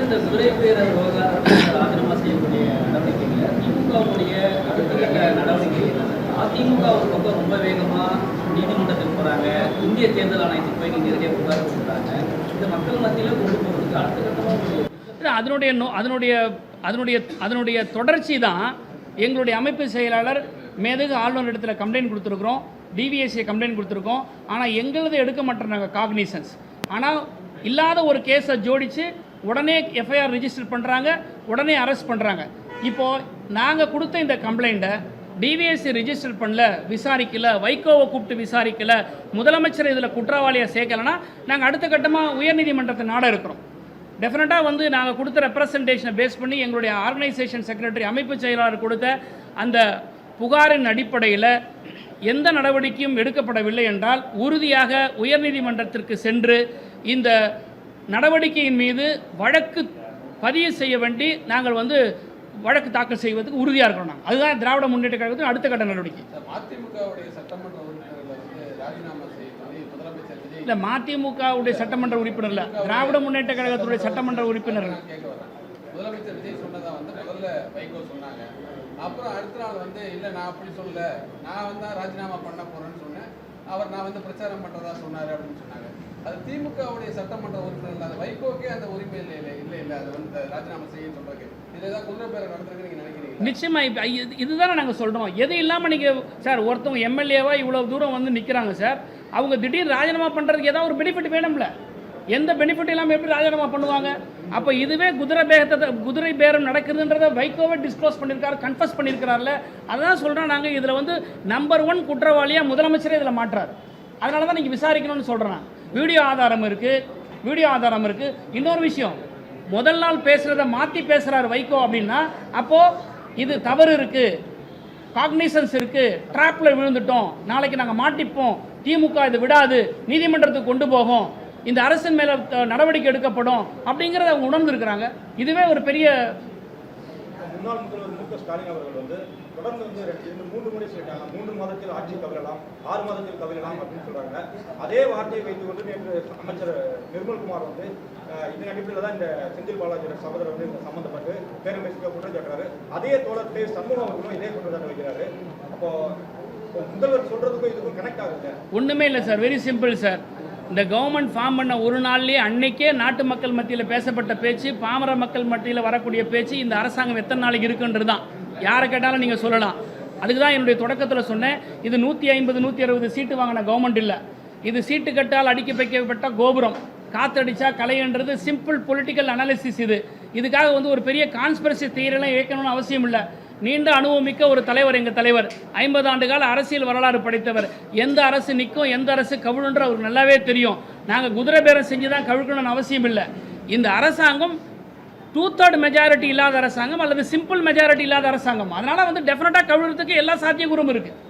இந்த குதிரை பேரர் விவகாரத்தில் ராஜினாமா செய்யக்கூடிய நடவடிக்கைகளை திமுகவுடைய அடுத்த கட்ட நடவடிக்கை அதிமுக ஒரு பக்கம் ரொம்ப வேகமாக நீதிமன்றத்துக்கு போகிறாங்க, இந்திய தேர்தல் ஆணையத்துக்கு போய் நேரடியாக புகார் கொடுக்குறாங்க. இந்த மக்கள் மத்தியில் கொண்டு போகிறதுக்கு அடுத்த கட்டமாக அதனுடைய தொடர்ச்சி தான் எங்களுடைய அமைப்பு செயலாளர் மேதகு ஆளுநர் இடத்துல கம்ப்ளைண்ட் கொடுத்துருக்குறோம், டிவிஎஸ்சியை கம்ப்ளைண்ட் கொடுத்துருக்கோம். ஆனால் எங்களது எடுக்க மாட்டேறாங்க காக்னிசன்ஸ். ஆனால் இல்லாத ஒரு கேஸை ஜோடித்து உடனே எஃப்ஐஆர் ரிஜிஸ்டர் பண்ணுறாங்க, உடனே அரெஸ்ட் பண்ணுறாங்க. இப்போது நாங்கள் கொடுத்த இந்த கம்ப்ளைண்ட்டை டிவிஎஸ்சி ரிஜிஸ்டர் பண்ணல, விசாரிக்கல, வைகோவை கூப்பிட்டு விசாரிக்கல, முதலமைச்சர் இதில் குற்றவாளியாக சேர்க்கலைன்னா நாங்கள் அடுத்த கட்டமாக உயர்நீதிமன்றத்தை நாட இருக்கிறோம். டெஃபினட்டாக நாங்கள் கொடுத்த ரெப்ரசன்டேஷனை பேஸ் பண்ணி எங்களுடைய ஆர்கனைசேஷன் செக்ரட்டரி அமைப்பு செயலாளர் கொடுத்த அந்த புகாரின் அடிப்படையில் எந்த நடவடிக்கையும் எடுக்கப்படவில்லை என்றால் உறுதியாக உயர்நீதிமன்றத்திற்கு சென்று இந்த நடவடிக்கையின் மீது வழக்கு பதிவு செய்ய வேண்டி நாங்கள் வழக்கு தாக்கல் செய்வதற்கு உறுதியாக இருக்கிறோம். நாங்கள் அதுதான் திராவிட முன்னேற்ற கழகத்தின் அடுத்த கட்ட நடவடிக்கை. இல்லை, மதிமுகவுடைய சட்டமன்ற உறுப்பினர் இல்லை, திராவிட முன்னேற்ற கழகத்துடைய சட்டமன்ற உறுப்பினர்கள். முதலமைச்சர் விஜய் சொன்னதா முதல்ல வைகோ சொன்னாங்க. அப்புறம் அடுத்த நாள் இல்லை நான் அப்படி சொல்லல, நான் ராஜினாமா பண்ண போறேன்னு சொன்னேன், அவர் நான் பிரச்சாரம் பண்றதா சொன்னாரு அப்படின்னு சொன்னாங்க. அது திமுகவுடைய சட்டமன்ற உறுப்பினர் இல்லாத வைகோக்கே அந்த உரிமை இல்லை அது ராஜினாமா செய்ய சொல்றாங்க. இதுதான் குதிரை பேர நடந்திருக்கு நீங்க நினைக்கிறீங்க? நிச்சயமா இதுதானே நாங்கள் சொல்றோம். எது இல்லாமல் நீங்க சார் ஒருத்தவங்க எம்எல்ஏவா இவ்வளவு தூரம் நிற்கிறாங்க சார், அவங்க திடீர்னு ராஜினாமா பண்றதுக்கு ஏதாவது ஒரு பெனிஃபிட் வேணும்ல. எந்த பெனிஃபிட் இல்லாமல் எப்படி ராஜினாமா பண்ணுவாங்க? அப்போ இதுவே குதிரை பேரம் நடக்குதுன்றதை வைகோவை டிஸ்க்ளோஸ் பண்ணியிருக்காரு, கன்ஃபஸ் பண்ணியிருக்கிறார்ல. அதான் சொல்கிறோம், நாங்கள் இதில் நம்பர் 1 குற்றவாளியாக முதலமைச்சரே இதில் மாற்றார். அதனால தான் நீங்கள் விசாரிக்கணும்னு சொல்கிறேன். வீடியோ ஆதாரம் இருக்குது. இன்னொரு விஷயம், முதல் நாள் பேசுகிறத மாற்றி பேசுகிறார் வைகோ அப்படின்னா அப்போது இது தவறு இருக்குது, காக்னிசன்ஸ் இருக்குது, ட்ராப்பில் விழுந்துட்டோம், நாளைக்கு நாங்கள் மாட்டிப்போம், திமுக இது விடாது, நீதிமன்றத்துக்கு கொண்டு போகும், இந்த அரசின் மேலே நடவடிக்கை எடுக்கப்படும் அப்படிங்கிறத அவங்க உணர்ந்துருக்கிறாங்க. இதுவே ஒரு பெரிய முன்னாள் முதல்வர் மு க ஸ்டாலின் அவர்கள் தொடர்ந்து 3 முறை சொல்லிட்டாங்க, 3 மாதத்தில் ஆட்சி கவிழலாம், 6 மாதத்தில் கவிழலாம் அப்படின்னு சொல்றாங்க. அதே வார்த்தையை வைத்துக்கொண்டு நேற்று அமைச்சர் நிர்மல்குமார் இதன் அடிப்படையில் தான் இந்த செந்தில் பாலாஜியோட சகோதரர் இந்த சம்பந்தப்பட்டு பேரம் பேசிக்க குற்றச்சாட்டுறாரு. அதே தோழர் சண்முகம் அவர்களும் இதே குற்றச்சாட்டு வைக்கிறாரு. அப்போ முதல்வர் சொல்றதுக்கும் இதுக்கும் கனெக்ட் ஆகுது? ஒன்றுமே இல்லை சார், வெரி சிம்பிள் சார். இந்த கவர்மெண்ட் ஃபார்ம் பண்ண ஒரு நாள்லேயே அன்னைக்கே நாட்டு மக்கள் மத்தியில் பேசப்பட்ட பேச்சு, பாமர மக்கள் மத்தியில் வரக்கூடிய பேச்சு, இந்த அரசாங்கம் எத்தனை நாளைக்கு இருக்குன்றது தான். யாரை கேட்டாலும் நீங்கள் சொல்லலாம். அதுக்கு தான் என்னுடைய தொடக்கத்தில் சொன்னேன், இது 150 160 சீட்டு வாங்கின கவர்மெண்ட் இல்லை, இது சீட்டு கட்டால் அடிக்க வைக்கப்பட்ட கோபுரம், காற்றடிச்சா கலைன்றது சிம்பிள் பொலிட்டிக்கல் அனாலிசிஸ். இதுக்காக ஒரு பெரிய கான்ஸ்பிரசி தியரியெல்லாம் இயக்கணும்னு அவசியம் இல்லை. நீண்ட அனுபவமிக்க ஒரு தலைவர், எங்கள் தலைவர் 50 ஆண்டு கால அரசியல் வரலாறு படைத்தவர். எந்த அரசு நிற்கும், எந்த அரசு கவிழுன்ற அவருக்கு நல்லாவே தெரியும். நாங்கள் குதிரை பேரம் செஞ்சு தான் கவிழ்க்கணும்னு அவசியம் இல்லை. இந்த அரசாங்கம் 2/3 மெஜாரிட்டி இல்லாத அரசாங்கம் அல்லது சிம்பிள் மெஜாரிட்டி இல்லாத அரசாங்கம். அதனால் டெஃபினட்டாக கவிழ்றதுக்கு எல்லா சாத்தியக்கூறும் இருக்குது.